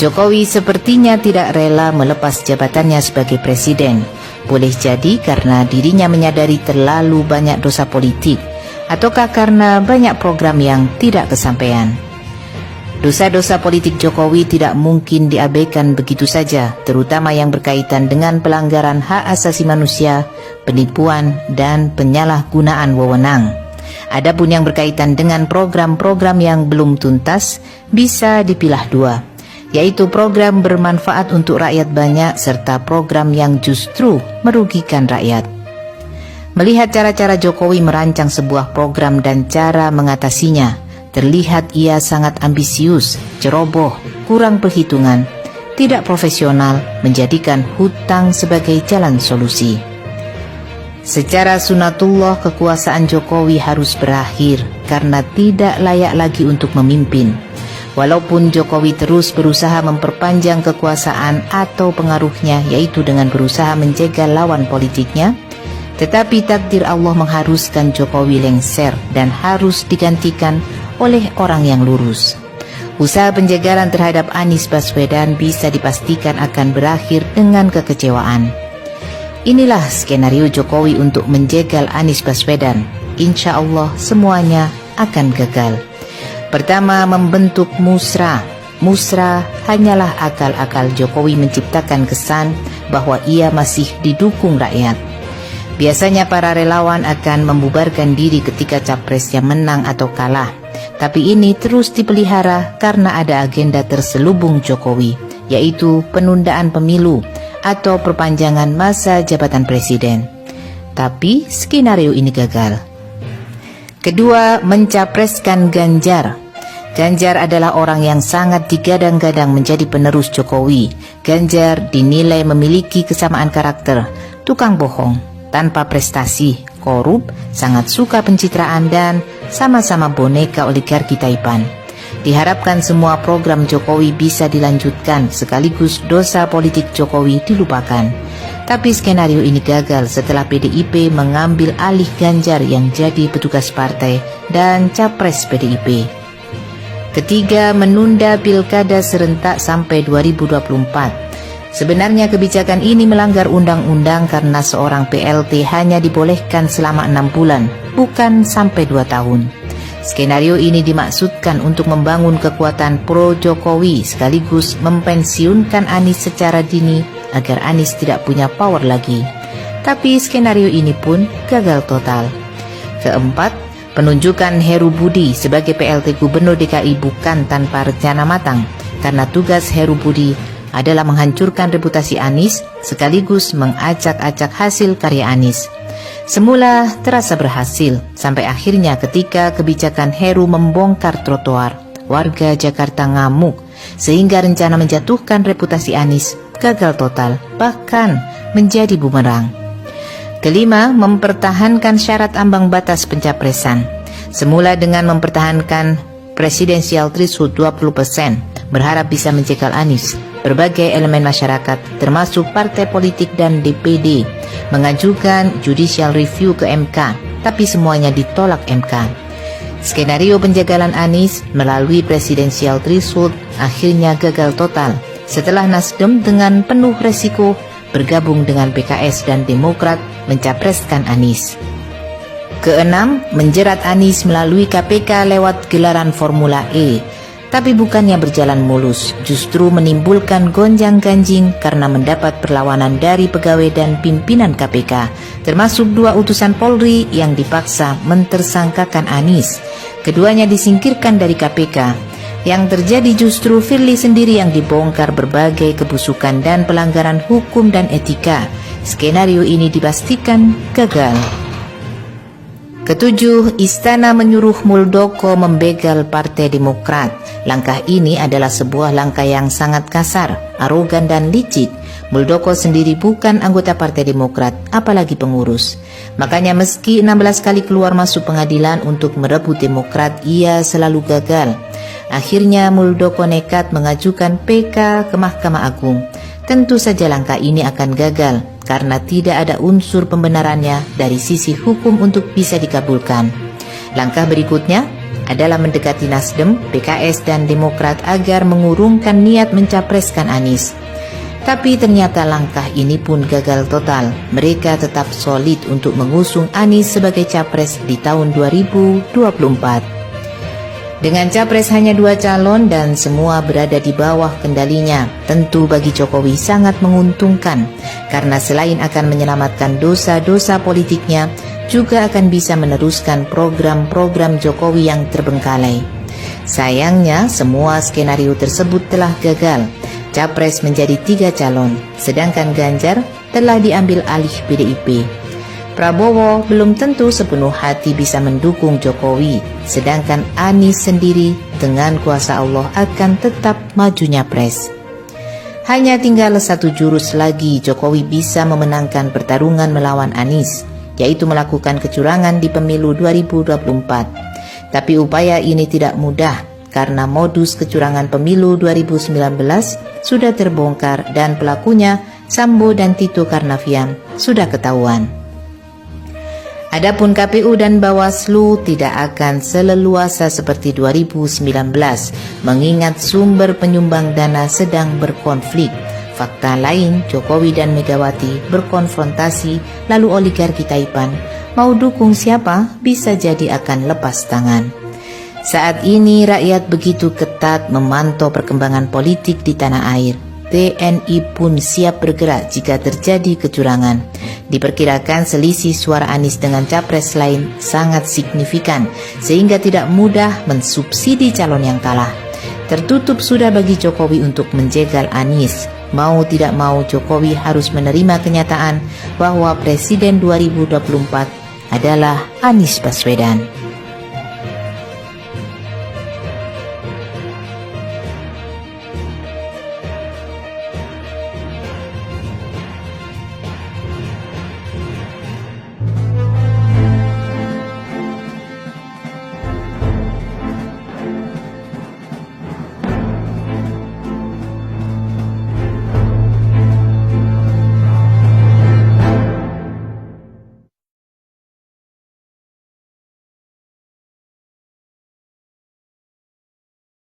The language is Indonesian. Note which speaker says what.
Speaker 1: Jokowi sepertinya tidak rela melepas jabatannya sebagai presiden. Boleh jadi karena dirinya menyadari terlalu banyak dosa politik, ataukah karena banyak program yang tidak kesampaian. Dosa-dosa politik Jokowi tidak mungkin diabaikan begitu saja, terutama yang berkaitan dengan pelanggaran hak asasi manusia, penipuan, dan penyalahgunaan wewenang. Adapun yang berkaitan dengan program-program yang belum tuntas, bisa dipilah dua, yaitu program bermanfaat untuk rakyat banyak serta program yang justru merugikan rakyat. Melihat cara-cara Jokowi merancang sebuah program dan cara mengatasinya, terlihat ia sangat ambisius, ceroboh, kurang perhitungan, tidak profesional, menjadikan hutang sebagai jalan solusi. Secara sunatullah kekuasaan Jokowi harus berakhir karena tidak layak lagi untuk memimpin. Walaupun Jokowi terus berusaha memperpanjang kekuasaan atau pengaruhnya, yaitu dengan berusaha menjegal lawan politiknya, tetapi takdir Allah mengharuskan Jokowi lengser dan harus digantikan oleh orang yang lurus. Usaha penjagalan terhadap Anies Baswedan bisa dipastikan akan berakhir dengan kekecewaan. Inilah skenario Jokowi untuk menjegal Anies Baswedan. Insya Allah semuanya akan gagal. Pertama, membentuk musra. Musra hanyalah akal-akal Jokowi menciptakan kesan bahwa ia masih didukung rakyat. Biasanya para relawan akan membubarkan diri ketika capresnya menang atau kalah. Tapi ini terus dipelihara karena ada agenda terselubung Jokowi, yaitu penundaan pemilu atau perpanjangan masa jabatan presiden. Tapi skenario ini gagal. Kedua, mencapreskan Ganjar. Ganjar adalah orang yang sangat digadang-gadang menjadi penerus Jokowi. Ganjar dinilai memiliki kesamaan karakter, tukang bohong, tanpa prestasi, korup, sangat suka pencitraan, dan sama-sama boneka oligarki Taipan. Diharapkan semua program Jokowi bisa dilanjutkan sekaligus dosa politik Jokowi dilupakan. Tapi skenario ini gagal setelah PDIP mengambil alih Ganjar yang jadi petugas partai dan capres PDIP. Ketiga, menunda pilkada serentak sampai 2024. Sebenarnya kebijakan ini melanggar undang-undang karena seorang PLT hanya dibolehkan selama 6 bulan, bukan sampai 2 tahun. Skenario ini dimaksudkan untuk membangun kekuatan pro-Jokowi sekaligus mempensiunkan Anies secara dini agar Anies tidak punya power lagi. Tapi skenario ini pun gagal total. Keempat, penunjukan Heru Budi sebagai PLT Gubernur DKI bukan tanpa rencana matang, karena tugas Heru Budi adalah menghancurkan reputasi Anies sekaligus mengacak-acak hasil karya Anies. Semula terasa berhasil, sampai akhirnya ketika kebijakan Heru membongkar trotoar, warga Jakarta ngamuk, sehingga rencana menjatuhkan reputasi Anies gagal total, bahkan menjadi bumerang. Kelima, mempertahankan syarat ambang batas pencapresan. Semula dengan mempertahankan presidensial threshold 20%, berharap bisa menjegal Anies. Berbagai elemen masyarakat, termasuk partai politik dan DPD, mengajukan judicial review ke MK, tapi semuanya ditolak MK. Skenario penjagalan Anies melalui presidensial threshold akhirnya gagal total setelah Nasdem dengan penuh resiko bergabung dengan PKS dan Demokrat mencapreskan Anies. Keenam, menjerat Anies melalui KPK lewat gelaran Formula E. Tapi bukannya berjalan mulus, justru menimbulkan gonjang-ganjing karena mendapat perlawanan dari pegawai dan pimpinan KPK, termasuk 2 utusan Polri yang dipaksa mentersangkakan Anies. Keduanya disingkirkan dari KPK. Yang terjadi justru Firly sendiri yang dibongkar berbagai kebusukan dan pelanggaran hukum dan etika. Skenario ini dipastikan gagal. Ketujuh, Istana menyuruh Muldoko membegal Partai Demokrat. Langkah ini adalah sebuah langkah yang sangat kasar, arogan dan licik. Muldoko sendiri bukan anggota Partai Demokrat, apalagi pengurus. Makanya meski 16 kali keluar masuk pengadilan untuk merebut Demokrat, ia selalu gagal. Akhirnya Muldoko nekat mengajukan PK ke Mahkamah Agung. Tentu saja langkah ini akan gagal karena tidak ada unsur pembenarannya dari sisi hukum untuk bisa dikabulkan. Langkah berikutnya adalah mendekati Nasdem, PKS dan Demokrat agar mengurungkan niat mencapreskan Anies. Tapi ternyata langkah ini pun gagal total. Mereka tetap solid untuk mengusung Anies sebagai capres di tahun 2024. Dengan capres hanya 2 calon dan semua berada di bawah kendalinya, tentu bagi Jokowi sangat menguntungkan karena selain akan menyelamatkan dosa-dosa politiknya, juga akan bisa meneruskan program-program Jokowi yang terbengkalai. Sayangnya, semua skenario tersebut telah gagal. Capres menjadi 3 calon, sedangkan Ganjar telah diambil alih PDIP. Prabowo belum tentu sepenuh hati bisa mendukung Jokowi, sedangkan Anies sendiri dengan kuasa Allah akan tetap maju nyapres. Hanya tinggal 1 jurus lagi Jokowi bisa memenangkan pertarungan melawan Anies, yaitu melakukan kecurangan di pemilu 2024. Tapi upaya ini tidak mudah karena modus kecurangan pemilu 2019 sudah terbongkar dan pelakunya Sambo dan Tito Karnavian sudah ketahuan. Adapun KPU dan Bawaslu tidak akan seleluasa seperti 2019, mengingat sumber penyumbang dana sedang berkonflik. Fakta lain, Jokowi dan Megawati berkonfrontasi, lalu oligarki Taipan mau dukung siapa bisa jadi akan lepas tangan. Saat ini rakyat begitu ketat memantau perkembangan politik di tanah air. TNI pun siap bergerak jika terjadi kecurangan. Diperkirakan selisih suara Anies dengan capres lain sangat signifikan, sehingga tidak mudah mensubsidi calon yang kalah. Tertutup sudah bagi Jokowi untuk menjegal Anies. Mau tidak mau Jokowi harus menerima kenyataan bahwa Presiden 2024 adalah Anies Baswedan.